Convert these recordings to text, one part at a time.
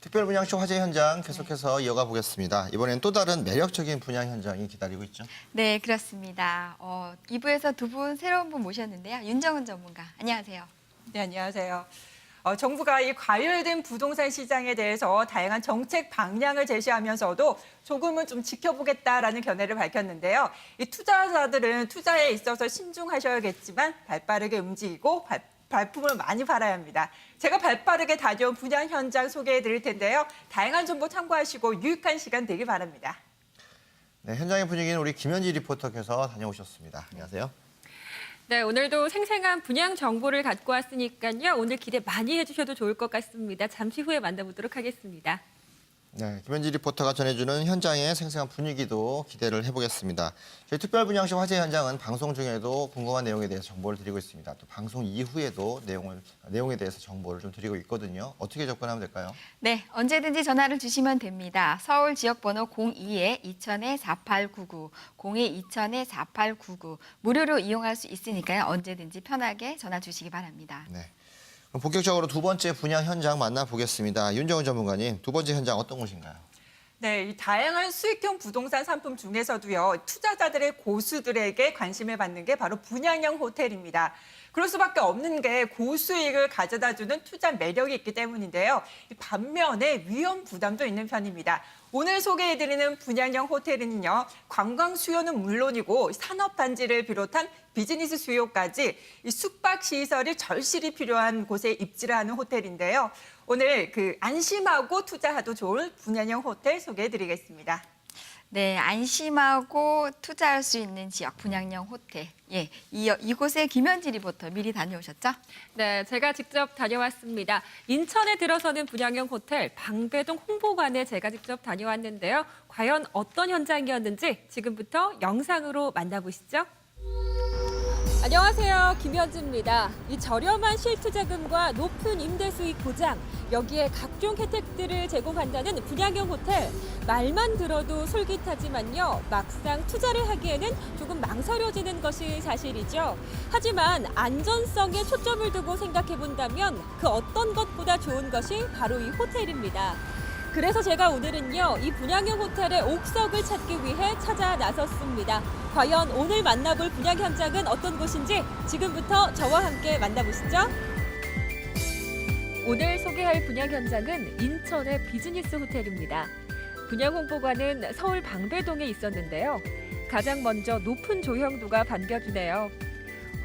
특별 분양쇼 화재 현장 계속해서 이어가 보겠습니다. 이번엔 또 다른 매력적인 분양 현장이 기다리고 있죠. 네, 그렇습니다. 2부에서 두 분 새로운 분 모셨는데요. 윤정은 전문가, 안녕하세요. 네, 안녕하세요. 정부가 이 과열된 부동산 시장에 대해서 다양한 정책 방향을 제시하면서도 조금은 좀 지켜보겠다라는 견해를 밝혔는데요. 이 투자자들은 투자에 있어서 신중하셔야겠지만 발빠르게 움직이고 발품을 많이 팔아야 합니다. 제가 발빠르게 다녀온 분양 현장 소개해 드릴 텐데요. 다양한 정보 참고하시고 유익한 시간 되길 바랍니다. 네, 현장의 분위기는 우리 김현지 리포터께서 다녀오셨습니다. 안녕하세요. 네, 오늘도 생생한 분양 정보를 갖고 왔으니까요. 오늘 기대 많이 해주셔도 좋을 것 같습니다. 잠시 후에 만나보도록 하겠습니다. 네, 김현지 리포터가 전해주는 현장의 생생한 분위기도 기대를 해보겠습니다. 저희 특별 분양쇼 화재 현장은 방송 중에도 궁금한 내용에 대해서 정보를 드리고 있습니다. 또 방송 이후에도 내용에 대해서 정보를 좀 드리고 있거든요. 어떻게 접근하면 될까요? 네, 언제든지 전화를 주시면 됩니다. 서울 지역번호 02-2000-4899, 02-2000-4899 무료로 이용할 수 있으니까요. 언제든지 편하게 전화 주시기 바랍니다. 네. 그럼 본격적으로 두 번째 분양 현장 만나보겠습니다. 윤정은 전문가님, 두 번째 현장 어떤 곳인가요? 네, 이 다양한 수익형 부동산 상품 중에서도요, 투자자들의 고수들에게 관심을 받는 게 바로 분양형 호텔입니다. 그럴 수밖에 없는 게 고수익을 가져다주는 투자 매력이 있기 때문인데요. 반면에 위험 부담도 있는 편입니다. 오늘 소개해드리는 분양형 호텔은요, 관광 수요는 물론이고 산업단지를 비롯한 비즈니스 수요까지 이 숙박시설이 절실히 필요한 곳에 입지를 하는 호텔인데요. 오늘 안심하고 투자해도 좋을 분양형 호텔 소개해드리겠습니다. 네, 안심하고 투자할 수 있는 지역 분양형 호텔. 예, 이곳에 김현지 리포터 미리 다녀오셨죠? 네, 제가 직접 다녀왔습니다. 인천에 들어서는 분양형 호텔 방배동 홍보관에 제가 직접 다녀왔는데요. 과연 어떤 현장이었는지 지금부터 영상으로 만나보시죠. 안녕하세요, 김현지입니다. 이 저렴한 실투자금과 높은 임대 수익 보장, 여기에 각종 혜택들을 제공한다는 분양형 호텔. 말만 들어도 솔깃하지만요, 막상 투자를 하기에는 조금 망설여지는 것이 사실이죠. 하지만 안전성에 초점을 두고 생각해 본다면 그 어떤 것보다 좋은 것이 바로 이 호텔입니다. 그래서 제가 오늘은요, 이 분양형 호텔의 옥석을 찾기 위해 찾아 나섰습니다. 과연 오늘 만나볼 분양 현장은 어떤 곳인지 지금부터 저와 함께 만나보시죠. 오늘 소개할 분양 현장은 인천의 비즈니스 호텔입니다. 분양 홍보관은 서울 방배동에 있었는데요. 가장 먼저 높은 조형도가 반겨주네요.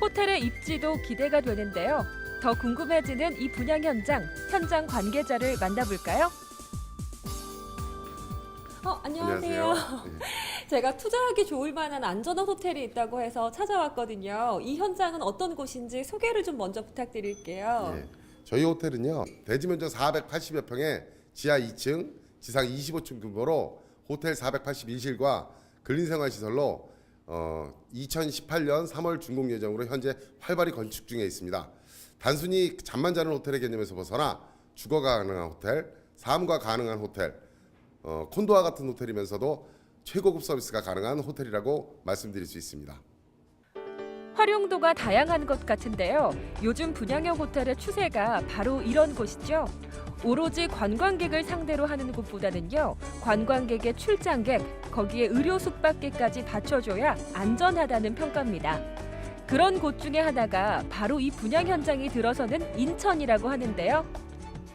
호텔의 입지도 기대가 되는데요. 더 궁금해지는 이 분양 현장 관계자를 만나볼까요? 안녕하세요. 네. 제가 투자하기 좋을 만한 안전한 호텔이 있다고 해서 찾아왔거든요. 이 현장은 어떤 곳인지 소개를 좀 먼저 부탁드릴게요. 예. 저희 호텔은요, 대지 면적 480여 평에 지하 2층, 지상 25층 규모로 호텔 481실과 근린생활시설로 2018년 3월 준공 예정으로 현재 활발히 건축 중에 있습니다. 단순히 잠만 자는 호텔의 개념에서 벗어나 주거가 가능한 호텔, 사무가 가능한 호텔, 콘도와 같은 호텔이면서도 최고급 서비스가 가능한 호텔이라고 말씀드릴 수 있습니다. 활용도가 다양한 것 같은데요. 요즘 분양형 호텔의 추세가 바로 이런 곳이죠. 오로지 관광객을 상대로 하는 곳보다는요, 관광객의 출장객, 거기에 의료 숙박객까지 받쳐줘야 안전하다는 평가입니다. 그런 곳 중에 하나가 바로 이 분양 현장이 들어서는 인천이라고 하는데요.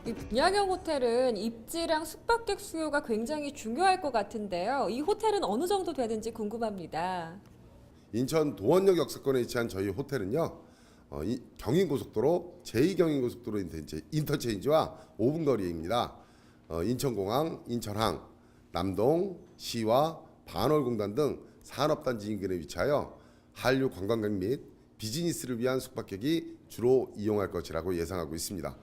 이 분양형 호텔은 입지랑 숙박객 수요가 굉장히 중요할 것 같은데요. 이 호텔은 어느 정도 되는지 궁금합니다. 인천 도원역 역세권에 위치한 저희 호텔은요, 경인고속도로, 제2경인고속도로 인터체인지와 5분 거리입니다. 인천공항, 인천항, 남동, 시와, 반월공단 등 산업단지 인근에 위치하여 한류 관광객 및 비즈니스를 위한 숙박객이 주로 이용할 것이라고 예상하고 있습니다.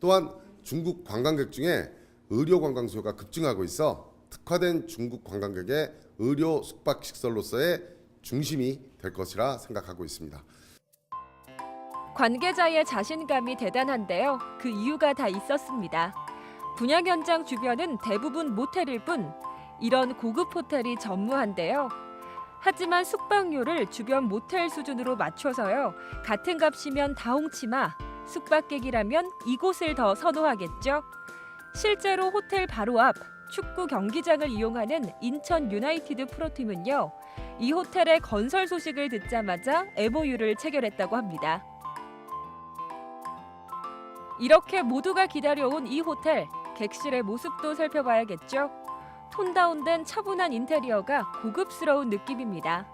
또한 중국 관광객 중에 의료 관광 수요가 급증하고 있어 특화된 중국 관광객의 의료 숙박 시설로서의 중심이 될 것이라 생각하고 있습니다. 관계자의 자신감이 대단한데요. 그 이유가 다 있었습니다. 분양 현장 주변은 대부분 모텔일 뿐 이런 고급 호텔이 전무한데요. 하지만 숙박료를 주변 모텔 수준으로 맞춰서요. 같은 값이면 다 홍치마, 숙박객이라면 이곳을 더 선호하겠죠. 실제로 호텔 바로 앞 축구 경기장을 이용하는 인천 유나이티드 프로팀은요. 이 호텔의 건설 소식을 듣자마자 MOU를 체결했다고 합니다. 이렇게 모두가 기다려온 이 호텔, 객실의 모습도 살펴봐야겠죠. 톤 다운된 차분한 인테리어가 고급스러운 느낌입니다.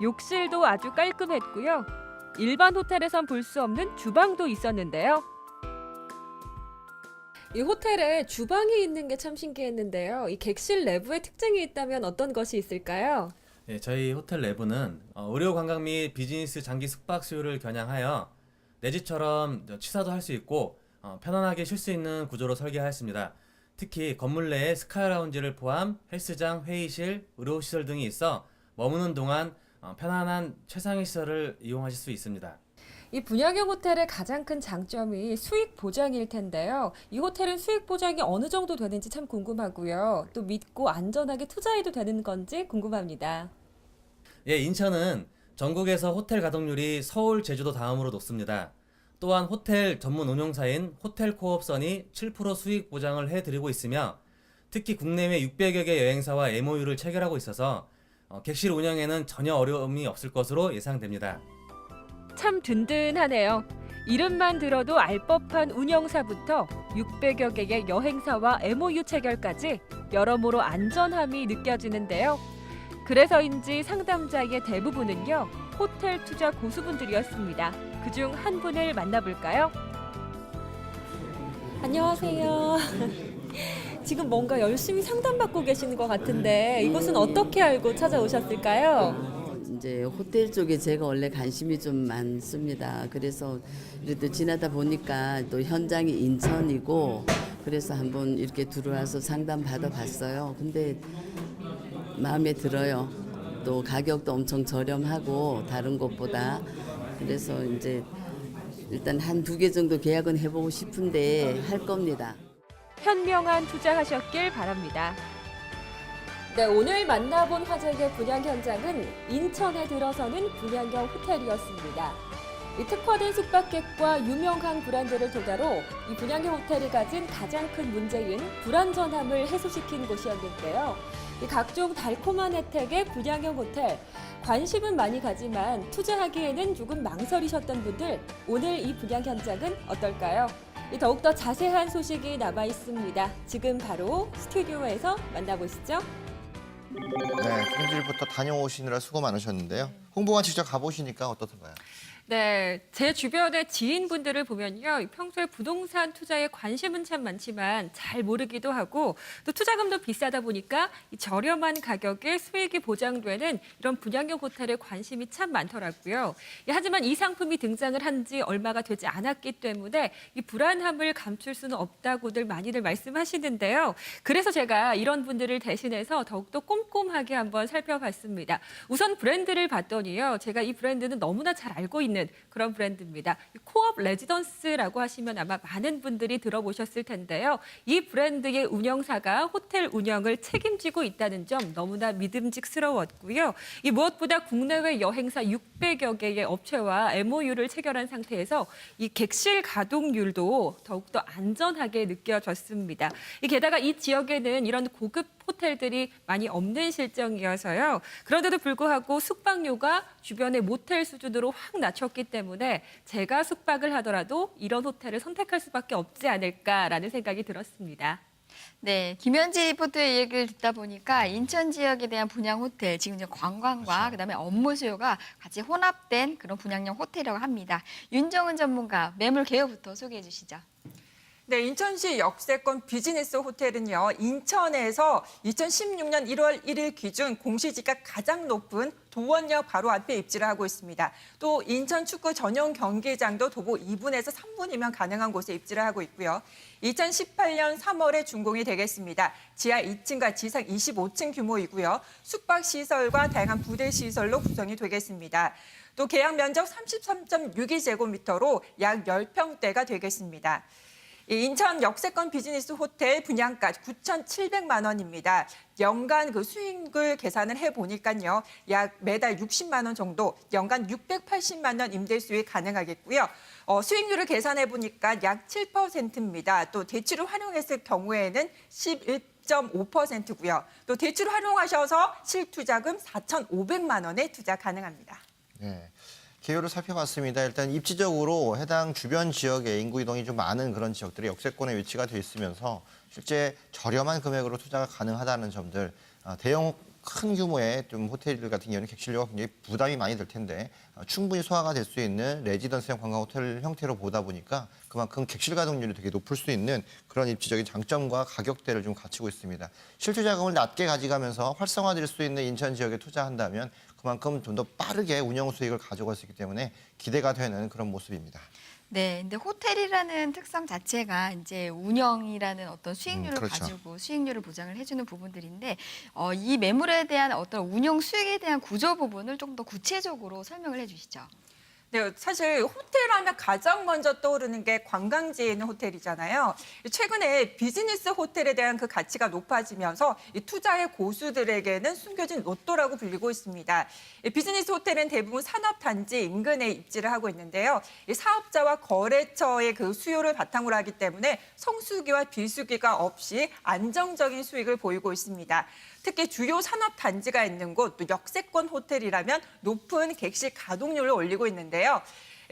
욕실도 아주 깔끔했고요. 일반 호텔에선 볼 수 없는 주방도 있었는데요. 이 호텔에 주방이 있는 게 참 신기했는데요. 이 객실 내부에 특징이 있다면 어떤 것이 있을까요? 예, 저희 호텔 내부는 의료 관광 및 비즈니스 장기 숙박 수요를 겨냥하여 내 집처럼 취사도 할 수 있고 편안하게 쉴 수 있는 구조로 설계하였습니다. 특히 건물 내에 스카이라운지를 포함 헬스장, 회의실, 의료시설 등이 있어 머무는 동안 편안한 최상의 시설을 이용하실 수 있습니다. 이 분양형 호텔의 가장 큰 장점이 수익 보장일 텐데요. 이 호텔은 수익 보장이 어느 정도 되는지 참 궁금하고요. 또 믿고 안전하게 투자해도 되는 건지 궁금합니다. 예, 인천은 전국에서 호텔 가동률이 서울, 제주도 다음으로 높습니다. 또한 호텔 전문 운용사인 호텔코옵선이 7% 수익 보장을 해드리고 있으며 특히 국내외 600여 개 여행사와 MOU를 체결하고 있어서 객실 운영에는 전혀 어려움이 없을 것으로 예상됩니다. 참 든든하네요. 이름만 들어도 알 법한 운영사부터 600여 개의 여행사와 MOU 체결까지 여러모로 안전함이 느껴지는데요. 그래서인지 상담자의 대부분은요, 호텔 투자 고수분들이었습니다. 그중 한 분을 만나볼까요? 안녕하세요. 지금 뭔가 열심히 상담받고 계시는 것 같은데 이곳은 어떻게 알고 찾아오셨을까요? 이제 호텔 쪽에 제가 원래 관심이 좀 많습니다. 그래서 그래도 지나다 보니까 또 현장이 인천이고 그래서 한번 이렇게 들어와서 상담 받아봤어요. 근데 마음에 들어요. 또 가격도 엄청 저렴하고 다른 곳보다. 그래서 이제 일단 한 2개 정도 계약은 해보고 싶은데 할 겁니다. 현명한 투자하셨길 바랍니다. 네, 오늘 만나본 화제의 분양 현장은 인천에 들어서는 분양형 호텔이었습니다. 이 특화된 숙박객과 유명한 브랜드를 토대로 이 분양형 호텔이 가진 가장 큰 문제인 불안전함을 해소시킨 곳이었는데요. 이 각종 달콤한 혜택의 분양형 호텔, 관심은 많이 가지만 투자하기에는 조금 망설이셨던 분들, 오늘 이 분양 현장은 어떨까요? 더욱더 자세한 소식이 남아 있습니다. 지금 바로 스튜디오에서 만나보시죠. 네, 프렌즈 리포터 다녀오시느라 수고 많으셨는데요. 홍보관 직접 가보시니까 어떻던가요? 네, 제 주변의 지인분들을 보면요, 평소에 부동산 투자에 관심은 참 많지만 잘 모르기도 하고 또 투자금도 비싸다 보니까 이 저렴한 가격에 수익이 보장되는 이런 분양형 호텔에 관심이 참 많더라고요. 하지만 이 상품이 등장을 한 지 얼마가 되지 않았기 때문에 이 불안함을 감출 수는 없다고들 많이들 말씀하시는데요. 그래서 제가 이런 분들을 대신해서 더욱더 꼼꼼하게 한번 살펴봤습니다. 우선 브랜드를 봤더니요, 제가 이 브랜드는 너무나 잘 알고 있는 그런 브랜드입니다. 코업 레지던스라고 하시면 아마 많은 분들이 들어보셨을 텐데요. 이 브랜드의 운영사가 호텔 운영을 책임지고 있다는 점 너무나 믿음직스러웠고요. 이 무엇보다 국내외 여행사 600여 개의 업체와 MOU를 체결한 상태에서 이 객실 가동률도 더욱더 안전하게 느껴졌습니다. 게다가 이 지역에는 이런 고급 호텔들이 많이 없는 실정이어서요. 그런데도 불구하고 숙박료가 주변의 모텔 수준으로 확 낮췄기 때문에 제가 숙박을 하더라도 이런 호텔을 선택할 수밖에 없지 않을까라는 생각이 들었습니다. 네, 김현지 리포터의 얘기를 듣다 보니까 인천 지역에 대한 분양 호텔, 지금 이제 관광과 그다음에 업무 수요가 같이 혼합된 그런 분양형 호텔이라고 합니다. 윤정은 전문가, 매물 개요부터 소개해 주시죠. 네, 인천시 역세권 비즈니스 호텔은요, 인천에서 2016년 1월 1일 기준 공시지가 가장 높은 도원역 바로 앞에 입지를 하고 있습니다. 또 인천 축구 전용 경기장도 도보 2분에서 3분이면 가능한 곳에 입지를 하고 있고요. 2018년 3월에 준공이 되겠습니다. 지하 2층과 지상 25층 규모이고요. 숙박시설과 다양한 부대시설로 구성이 되겠습니다. 또 계약 면적 33.62제곱미터로 약 10평대가 되겠습니다. 이 인천 역세권 비즈니스 호텔 분양가 9,700만 원입니다. 연간 그 수익을 계산을 해보니까요. 약 매달 60만 원 정도, 연간 680만 원 임대 수익 가능하겠고요. 수익률을 계산해보니까 약 7%입니다. 또 대출을 활용했을 경우에는 11.5%고요. 또 대출을 활용하셔서 실투자금 4,500만 원에 투자 가능합니다. 네. 개요를 살펴봤습니다. 일단 입지적으로 해당 주변 지역에 인구 이동이 좀 많은 그런 지역들이 역세권에 위치가 돼 있으면서 실제 저렴한 금액으로 투자가 가능하다는 점들, 대형 큰 규모의 좀 호텔들 같은 경우는 객실료가 굉장히 부담이 많이 들 텐데 충분히 소화가 될 수 있는 레지던스형 관광 호텔 형태로 보다 보니까 그만큼 객실 가동률이 되게 높을 수 있는 그런 입지적인 장점과 가격대를 좀 갖추고 있습니다. 실투 자금을 낮게 가져가면서 활성화될 수 있는 인천 지역에 투자한다면 그만큼 좀 더 빠르게 운영 수익을 가져갈 수 있기 때문에 기대가 되는 그런 모습입니다. 네, 근데 호텔이라는 특성 자체가 이제 운영이라는 어떤 수익률을 그렇죠. 가지고 수익률을 보장을 해주는 부분들인데 이 매물에 대한 어떤 운영 수익에 대한 구조 부분을 좀 더 구체적으로 설명을 해주시죠. 네, 사실 호텔 하면 가장 먼저 떠오르는 게 관광지에 있는 호텔이잖아요. 최근에 비즈니스 호텔에 대한 그 가치가 높아지면서 이 투자의 고수들에게는 숨겨진 로또라고 불리고 있습니다. 이 비즈니스 호텔은 대부분 산업단지 인근에 입지를 하고 있는데요. 이 사업자와 거래처의 그 수요를 바탕으로 하기 때문에 성수기와 비수기가 없이 안정적인 수익을 보이고 있습니다. 특히 주요 산업단지가 있는 곳, 또 역세권 호텔이라면 높은 객실 가동률을 올리고 있는데요.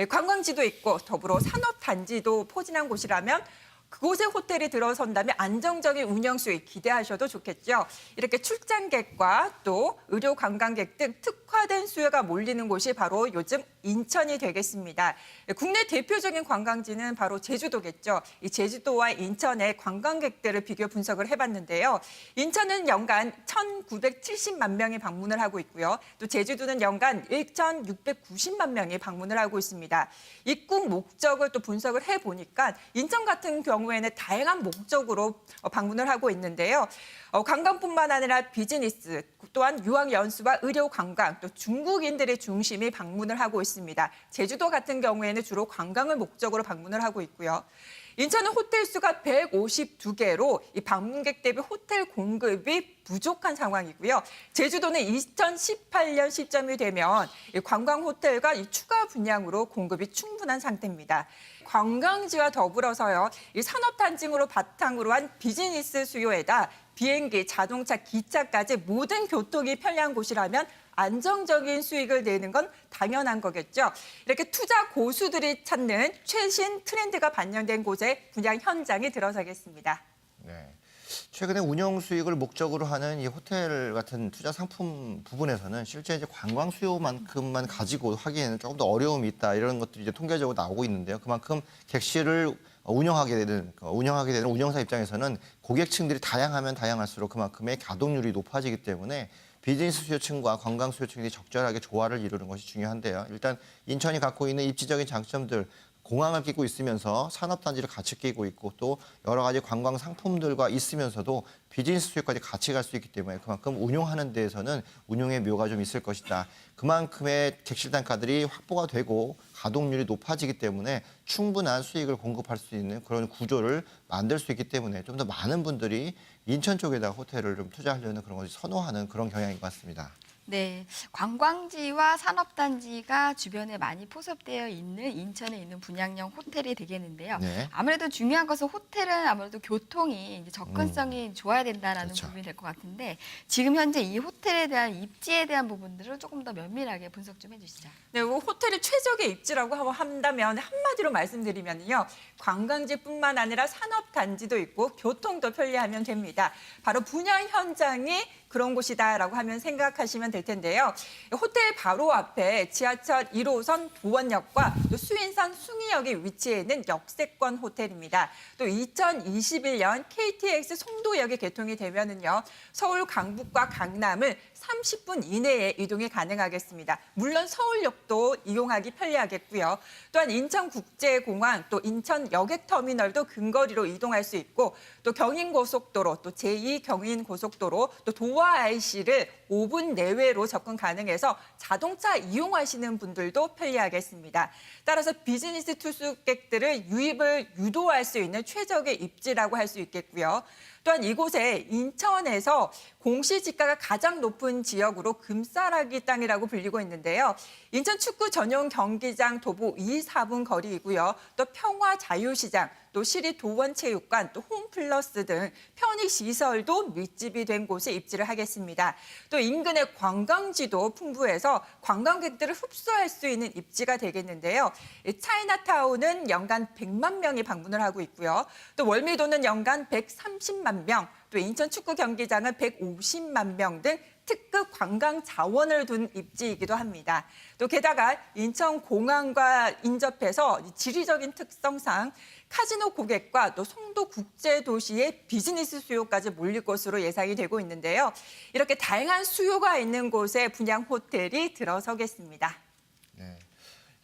관광지도 있고 더불어 산업단지도 포진한 곳이라면 그곳에 호텔이 들어선다면 안정적인 운영 수익 기대하셔도 좋겠죠. 이렇게 출장객과 또 의료 관광객 등 특화된 수요가 몰리는 곳이 바로 요즘 인천이 되겠습니다. 국내 대표적인 관광지는 바로 제주도겠죠. 이 제주도와 인천의 관광객들을 비교 분석을 해봤는데요. 인천은 연간 1,970만 명이 방문을 하고 있고요. 또 제주도는 연간 1,690만 명이 방문을 하고 있습니다. 입국 목적을 또 분석을 해보니까 인천 같은 경우에는 다양한 목적으로 방문을 하고 있는데요. 관광뿐만 아니라 비즈니스, 또한 유학연수와 의료관광, 또 중국인들의 중심이 방문을 하고 있습니다. 제주도 같은 경우에는 주로 관광을 목적으로 방문을 하고 있고요. 인천은 호텔 수가 152개로 이 방문객 대비 호텔 공급이 부족한 상황이고요. 제주도는 2018년 시점이 되면 이 관광 호텔과 이 추가 분양으로 공급이 충분한 상태입니다. 관광지와 더불어서요, 이 산업단지로 바탕으로 한 비즈니스 수요에다 비행기, 자동차, 기차까지 모든 교통이 편리한 곳이라면 안정적인 수익을 내는 건 당연한 거겠죠. 이렇게 투자 고수들이 찾는 최신 트렌드가 반영된 곳에 분양 현장이 들어서겠습니다. 네. 최근에 운영 수익을 목적으로 하는 이 호텔 같은 투자 상품 부분에서는 실제 이제 관광 수요만큼만 가지고 하기에는 조금 더 어려움이 있다 이런 것들이 이제 통계적으로 나오고 있는데요. 그만큼 객실을 운영하게 되는 운영사 입장에서는 고객층들이 다양하면 다양할수록 그만큼의 가동률이 높아지기 때문에 비즈니스 수요층과 관광 수요층이 적절하게 조화를 이루는 것이 중요한데요. 일단 인천이 갖고 있는 입지적인 장점들, 공항을 끼고 있으면서 산업단지를 같이 끼고 있고 또 여러 가지 관광 상품들과 있으면서도 비즈니스 수요까지 같이 갈 수 있기 때문에 그만큼 운용하는 데에서는 운용의 묘가 좀 있을 것이다. 그만큼의 객실 단가들이 확보가 되고 가동률이 높아지기 때문에 충분한 수익을 공급할 수 있는 그런 구조를 만들 수 있기 때문에 좀 더 많은 분들이 인천 쪽에다 호텔을 좀 투자하려는 그런 것을 선호하는 그런 경향인 것 같습니다. 네, 관광지와 산업단지가 주변에 많이 포섭되어 있는 인천에 있는 분양형 호텔이 되겠는데요. 네. 아무래도 중요한 것은 호텔은 아무래도 교통이 이제 접근성이 좋아야 된다라는 그렇죠. 부분이 될 것 같은데 지금 현재 이 호텔에 대한 입지에 대한 부분들을 조금 더 면밀하게 분석 좀 해주시죠. 네, 호텔이 최적의 입지라고 한다면 한마디로 말씀드리면요. 관광지뿐만 아니라 산업단지도 있고 교통도 편리하면 됩니다. 바로 분양 현장이 그런 곳이다라고 하면 생각하시면 될 텐데요. 호텔 바로 앞에 지하철 1호선 도원역과 또 수인선 숭이역이 위치해 있는 역세권 호텔입니다. 또 2021년 KTX 송도역이 개통이 되면은요. 서울 강북과 강남을 30분 이내에 이동이 가능하겠습니다. 물론 서울역도 이용하기 편리하겠고요. 또한 인천국제공항, 또 인천 여객터미널도 근거리로 이동할 수 있고 또 경인고속도로, 또 제2경인고속도로, 또 도원 URIC를 5분 내외로 접근 가능해서 자동차 이용하시는 분들도 편리하겠습니다. 따라서 비즈니스 투숙객들을 유입을 유도할 수 있는 최적의 입지라고 할 수 있겠고요. 또한 이곳에 인천에서 공시지가가 가장 높은 지역으로 금싸라기 땅이라고 불리고 있는데요. 인천 축구 전용 경기장 도보 2, 4분 거리이고요. 또 평화 자유시장, 또 시립 도원체육관, 또 홈플러스 등 편의시설도 밀집이 된 곳에 입지를 하겠습니다. 또 인근의 관광지도 풍부해서 관광객들을 흡수할 수 있는 입지가 되겠는데요. 차이나타운은 연간 100만 명이 방문을 하고 있고요. 또 월미도는 연간 130만 명, 또 인천 축구 경기장은 150만 명 등 특급 관광 자원을 둔 입지이기도 합니다. 또 게다가 인천공항과 인접해서 지리적인 특성상 카지노 고객과 또 송도 국제도시의 비즈니스 수요까지 몰릴 것으로 예상이 되고 있는데요. 이렇게 다양한 수요가 있는 곳에 분양 호텔이 들어서겠습니다. 네.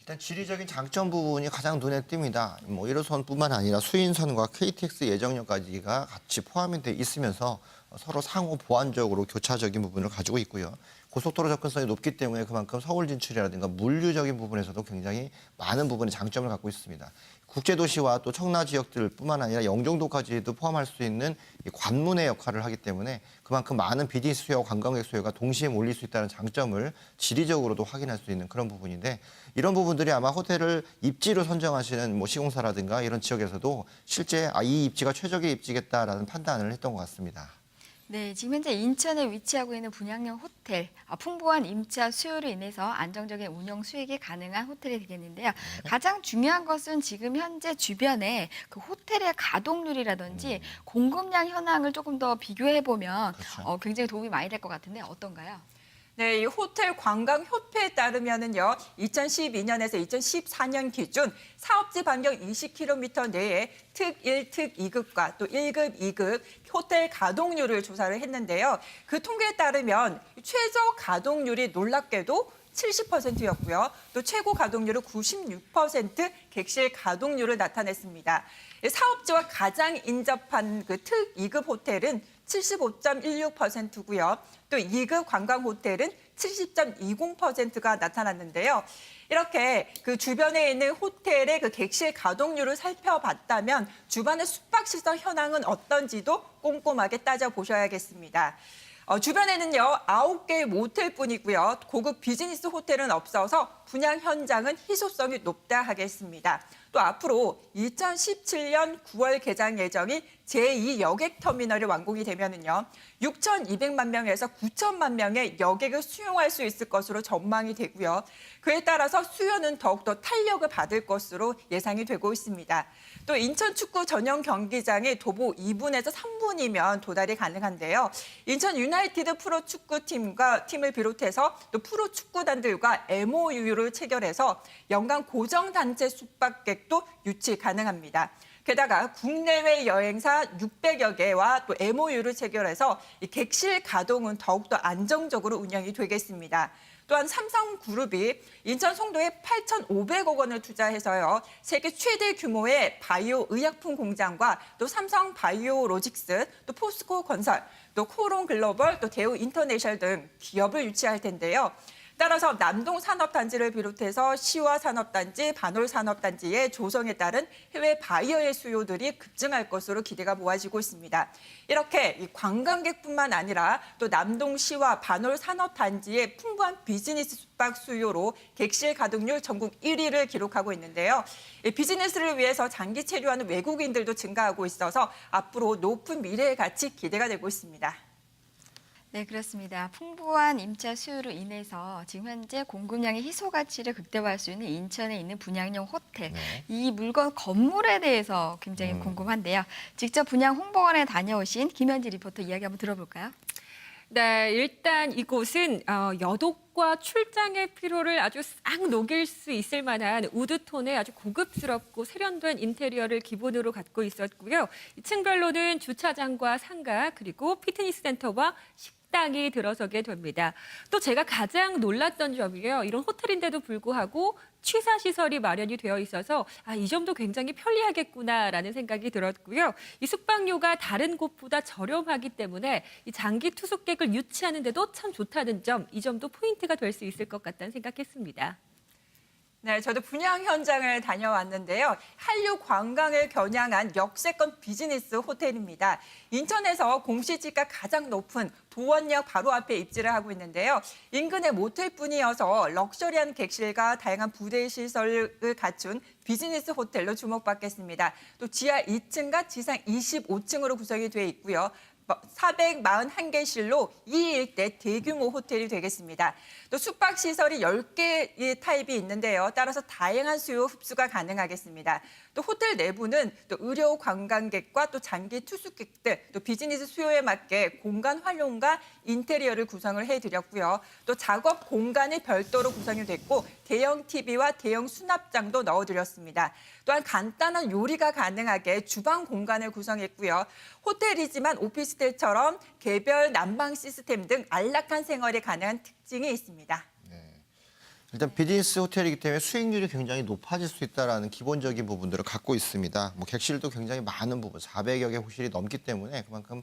일단 지리적인 장점 부분이 가장 눈에 띕니다. 뭐 1호선뿐만 아니라 수인선과 KTX 예정역까지가 같이 포함이 돼 있으면서 서로 상호 보완적으로 교차적인 부분을 가지고 있고요. 고속도로 접근성이 높기 때문에 그만큼 서울 진출이라든가 물류적인 부분에서도 굉장히 많은 부분의 장점을 갖고 있습니다. 국제도시와 또 청라 지역들뿐만 아니라 영종도까지도 포함할 수 있는 이 관문의 역할을 하기 때문에 그만큼 많은 비즈니스 수요와 관광객 수요가 동시에 몰릴 수 있다는 장점을 지리적으로도 확인할 수 있는 그런 부분인데 이런 부분들이 아마 호텔을 입지로 선정하시는 뭐 시공사라든가 이런 지역에서도 실제 이 입지가 최적의 입지겠다라는 판단을 했던 것 같습니다. 네, 지금 현재 인천에 위치하고 있는 분양형 호텔, 풍부한 임차 수요로 인해서 안정적인 운영 수익이 가능한 호텔이 되겠는데요. 가장 중요한 것은 지금 현재 주변에 그 호텔의 가동률이라든지 공급량 현황을 조금 더 비교해보면 그렇죠. 굉장히 도움이 많이 될 것 같은데 어떤가요? 네, 이 호텔 관광협회에 따르면은요, 2012년에서 2014년 기준 사업지 반경 20km 내에 특 1, 특 2급과 또 1급, 2급 호텔 가동률을 조사를 했는데요. 그 통계에 따르면 최저 가동률이 놀랍게도 70%였고요. 또 최고 가동률은 96% 객실 가동률을 나타냈습니다. 사업지와 가장 인접한 그 특 2급 호텔은 75.16%고요. 또 2급 관광 호텔은 70.20%가 나타났는데요. 이렇게 그 주변에 있는 호텔의 그 객실 가동률을 살펴봤다면 주변의 숙박시설 현황은 어떤지도 꼼꼼하게 따져보셔야겠습니다. 주변에는요, 9개의 모텔뿐이고요. 고급 비즈니스 호텔은 없어서 분양 현장은 희소성이 높다 하겠습니다. 또 앞으로 2017년 9월 개장 예정인 제2 여객터미널이 완공이 되면은요, 6,200만 명에서 9천만 명의 여객을 수용할 수 있을 것으로 전망이 되고요. 그에 따라서 수요는 더욱더 탄력을 받을 것으로 예상이 되고 있습니다. 또 인천 축구 전용 경기장이 도보 2분에서 3분이면 도달이 가능한데요. 인천 유나이티드 프로축구팀을 비롯해서 또 프로축구단들과 MOU를 체결해서 연간 고정단체 숙박객도 유치 가능합니다. 게다가 국내외 여행사 600여 개와 또 MOU를 체결해서 이 객실 가동은 더욱더 안정적으로 운영이 되겠습니다. 또한 삼성그룹이 인천 송도에 8,500억 원을 투자해서요, 세계 최대 규모의 바이오 의약품 공장과 또 삼성 바이오로직스, 또 포스코 건설, 또 코론 글로벌, 또 대우 인터내셔널 등 기업을 유치할 텐데요. 따라서 남동 산업단지를 비롯해서 시와 산업단지, 반월 산업단지의 조성에 따른 해외 바이어의 수요들이 급증할 것으로 기대가 모아지고 있습니다. 이렇게 이 관광객뿐만 아니라 또 남동시와 반월 산업단지의 풍부한 비즈니스 숙박 수요로 객실 가동률 전국 1위를 기록하고 있는데요. 이 비즈니스를 위해서 장기 체류하는 외국인들도 증가하고 있어서 앞으로 높은 미래의 가치 기대가 되고 있습니다. 네, 그렇습니다. 풍부한 임차 수요로 인해서 지금 현재 공급량의 희소 가치를 극대화할 수 있는 인천에 있는 분양형 호텔. 네. 이 물건 건물에 대해서 굉장히 궁금한데요. 직접 분양 홍보원에 다녀오신 김현지 리포터 이야기 한번 들어볼까요? 네, 일단 이곳은 여독과 출장의 피로를 아주 싹 녹일 수 있을 만한 우드톤의 아주 고급스럽고 세련된 인테리어를 기본으로 갖고 있었고요. 층별로는 주차장과 상가, 그리고 피트니스 센터와 식당이 들어서게 됩니다. 또 제가 가장 놀랐던 점이요. 이런 호텔인데도 불구하고 취사시설이 마련이 되어 있어서 이 점도 굉장히 편리하겠구나라는 생각이 들었고요. 이 숙박료가 다른 곳보다 저렴하기 때문에 이 장기 투숙객을 유치하는 데도 참 좋다는 점, 이 점도 포인트가 될 수 있을 것 같다는 생각했습니다. 네, 저도 분양 현장을 다녀왔는데요. 한류 관광을 겨냥한 역세권 비즈니스 호텔입니다. 인천에서 공시지가 가장 높은 도원역 바로 앞에 입지를 하고 있는데요. 인근의 모텔뿐이어서 럭셔리한 객실과 다양한 부대 시설을 갖춘 비즈니스 호텔로 주목받겠습니다. 또 지하 2층과 지상 25층으로 구성이 돼 있고요. 441개실로 2일대 대규모 호텔이 되겠습니다. 또 숙박시설이 10개의 타입이 있는데요. 따라서 다양한 수요 흡수가 가능하겠습니다. 또 호텔 내부는 또 의료 관광객과 또 장기 투숙객들, 또 비즈니스 수요에 맞게 공간 활용과 인테리어를 구성을 해드렸고요. 또 작업 공간이 별도로 구성이 됐고 대형 TV와 대형 수납장도 넣어드렸습니다. 또한 간단한 요리가 가능하게 주방 공간을 구성했고요. 호텔이지만 오피스텔처럼 개별 난방 시스템 등 안락한 생활이 가능한 특징이 있습니다. 일단 비즈니스 호텔이기 때문에 수익률이 굉장히 높아질 수 있다는 기본적인 부분들을 갖고 있습니다. 뭐 객실도 굉장히 많은 부분, 400여 개 호실이 넘기 때문에 그만큼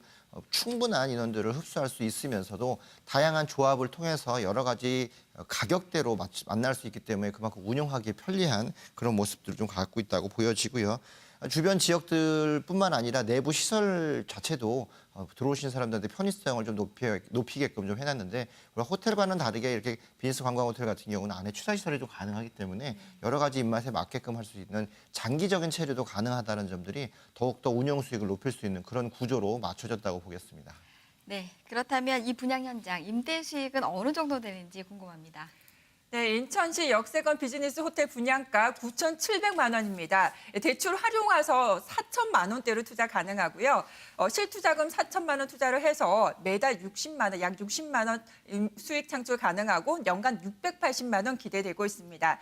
충분한 인원들을 흡수할 수 있으면서도 다양한 조합을 통해서 여러 가지 가격대로 만날 수 있기 때문에 그만큼 운영하기 편리한 그런 모습들을 좀 갖고 있다고 보여지고요. 주변 지역들뿐만 아니라 내부 시설 자체도 들어오신 사람들한테 편의성을 좀 높이게끔 좀 해놨는데 우리가 호텔과는 다르게 이렇게 비즈니스 관광 호텔 같은 경우는 안에 취사 시설이 좀 가능하기 때문에 여러 가지 입맛에 맞게끔 할 수 있는 장기적인 체류도 가능하다는 점들이 더욱더 운영 수익을 높일 수 있는 그런 구조로 맞춰졌다고 보겠습니다. 네, 그렇다면 이 분양 현장 임대 수익은 어느 정도 되는지 궁금합니다. 네, 인천시 역세권 비즈니스 호텔 분양가 9,700만 원입니다. 대출 활용해서 4천만 원대로 투자 가능하고요. 실투자금 4천만 원 투자를 해서 매달 60만 원, 약 60만 원 수익 창출 가능하고 연간 680만 원 기대되고 있습니다.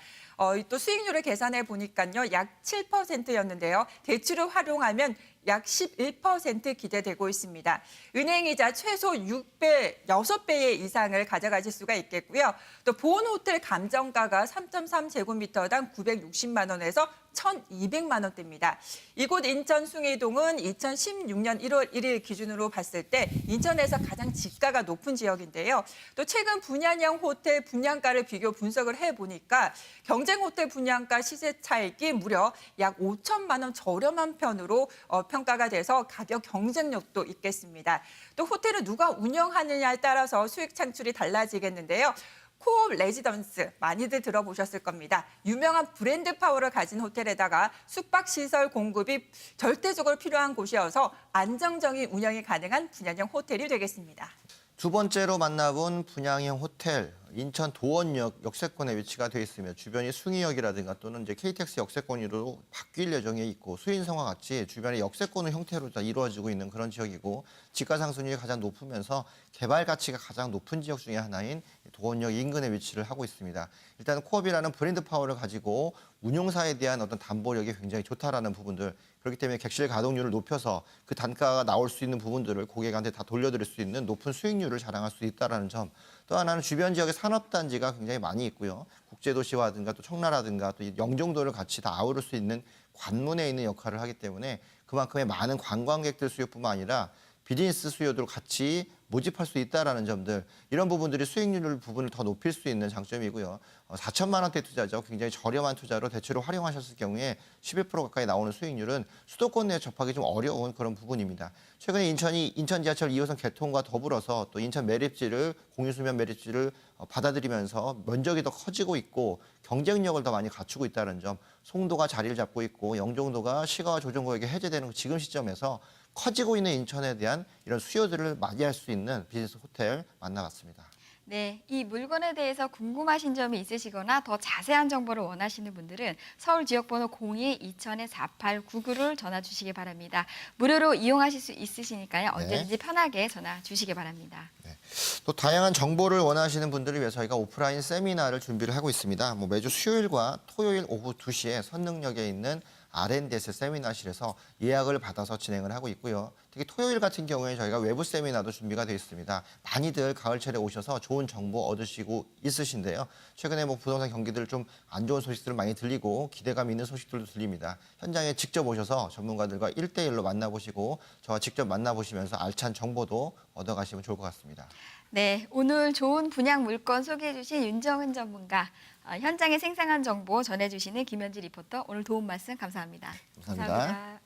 또 수익률을 계산해 보니까요, 약 7%였는데요. 대출을 활용하면 약 11% 기대되고 있습니다. 은행이자 최소 6배 이상을 가져가실 수가 있겠고요. 또 보온호텔 감정가가 3.3제곱미터당 960만 원에서 1,200만 원대입니다. 이곳 인천 숭이동은 2016년 1월 1일 기준으로 봤을 때 인천에서 가장 지가가 높은 지역인데요. 또 최근 분양형 호텔 분양가를 비교 분석을 해보니까 경쟁 호텔 분양가 시세 차익이 무려 약 5천만 원 저렴한 편으로 평가가 돼서 가격 경쟁력도 있겠습니다. 또 호텔을 누가 운영하느냐에 따라서 수익 창출이 달라지겠는데요. 코업 레지던스 많이들 들어보셨을 겁니다. 유명한 브랜드 파워를 가진 호텔에다가 숙박시설 공급이 절대적으로 필요한 곳이어서 안정적인 운영이 가능한 분양형 호텔이 되겠습니다. 두 번째로 만나본 분양형 호텔, 인천 도원역 역세권에 위치가 되어 있으며 주변이 숭이역이라든가 또는 이제 KTX 역세권으로 바뀔 예정에 있고 수인성과 같이 주변에 역세권 형태로 다 이루어지고 있는 그런 지역이고 지가 상승률이 가장 높으면서 개발 가치가 가장 높은 지역 중에 하나인 도원역 인근에 위치를 하고 있습니다. 일단 코업이라는 브랜드 파워를 가지고 운용사에 대한 어떤 담보력이 굉장히 좋다라는 부분들, 그렇기 때문에 객실 가동률을 높여서 그 단가가 나올 수 있는 부분들을 고객한테 다 돌려드릴 수 있는 높은 수익률을 자랑할 수 있다는 점. 또 하나는 주변 지역에 산업단지가 굉장히 많이 있고요. 국제도시화든가 또 청라라든가 또 영종도를 같이 다 아우를 수 있는 관문에 있는 역할을 하기 때문에 그만큼의 많은 관광객들 수요뿐만 아니라 비즈니스 수요도 같이 모집할 수 있다라는 점들, 이런 부분들이 수익률 부분을 더 높일 수 있는 장점이고요. 4천만 원대 투자죠. 굉장히 저렴한 투자로 대출을 활용하셨을 경우에 11% 가까이 나오는 수익률은 수도권 내에 접하기 좀 어려운 그런 부분입니다. 최근에 인천 지하철 2호선 개통과 더불어서 또 인천 매립지를 공유수면 매립지를 받아들이면서 면적이 더 커지고 있고 경쟁력을 더 많이 갖추고 있다는 점, 송도가 자리를 잡고 있고 영종도가 시가와 조정구역이 해제되는 지금 시점에서 커지고 있는 인천에 대한 이런 수요들을 맞이할 수 있는 비즈니스 호텔 만나봤습니다. 네, 이 물건에 대해서 궁금하신 점이 있으시거나 더 자세한 정보를 원하시는 분들은 서울 지역번호 02-2000-4899를 전화 주시기 바랍니다. 무료로 이용하실 수 있으시니까요. 언제든지 편하게 전화 주시기 바랍니다. 네. 또 다양한 정보를 원하시는 분들을 위해 저희가 오프라인 세미나를 준비를 하고 있습니다. 매주 수요일과 토요일 오후 2시에 선릉역에 있는 R&DS 세미나실에서 예약을 받아서 진행을 하고 있고요. 특히 토요일 같은 경우에 저희가 외부 세미나도 준비가 되어 있습니다. 많이들 가을철에 오셔서 좋은 정보 얻으시고 있으신데요. 최근에 뭐 부동산 경기들 좀 안 좋은 소식들 많이 들리고 기대감 있는 소식들도 들립니다. 현장에 직접 오셔서 전문가들과 1대1로 만나보시고 저와 직접 만나보시면서 알찬 정보도 얻어가시면 좋을 것 같습니다. 네, 오늘 좋은 분양 물건 소개해 주신 윤정은 전문가, 현장의 생생한 정보 전해주시는 김현지 리포터, 오늘 도움 말씀 감사합니다. 감사합니다.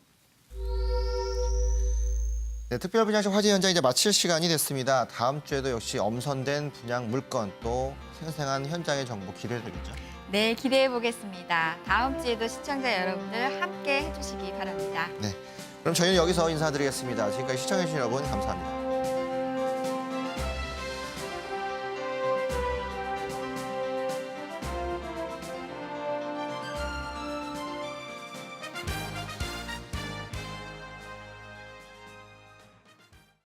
네, 특별 분양식 화제 현장 이제 마칠 시간이 됐습니다. 다음 주에도 역시 엄선된 분양 물건 또 생생한 현장의 정보 기대되겠죠. 네, 기대해 보겠습니다. 다음 주에도 시청자 여러분들 함께 해주시기 바랍니다. 네, 그럼 저희는 여기서 인사드리겠습니다. 지금까지 시청해주신 여러분 감사합니다.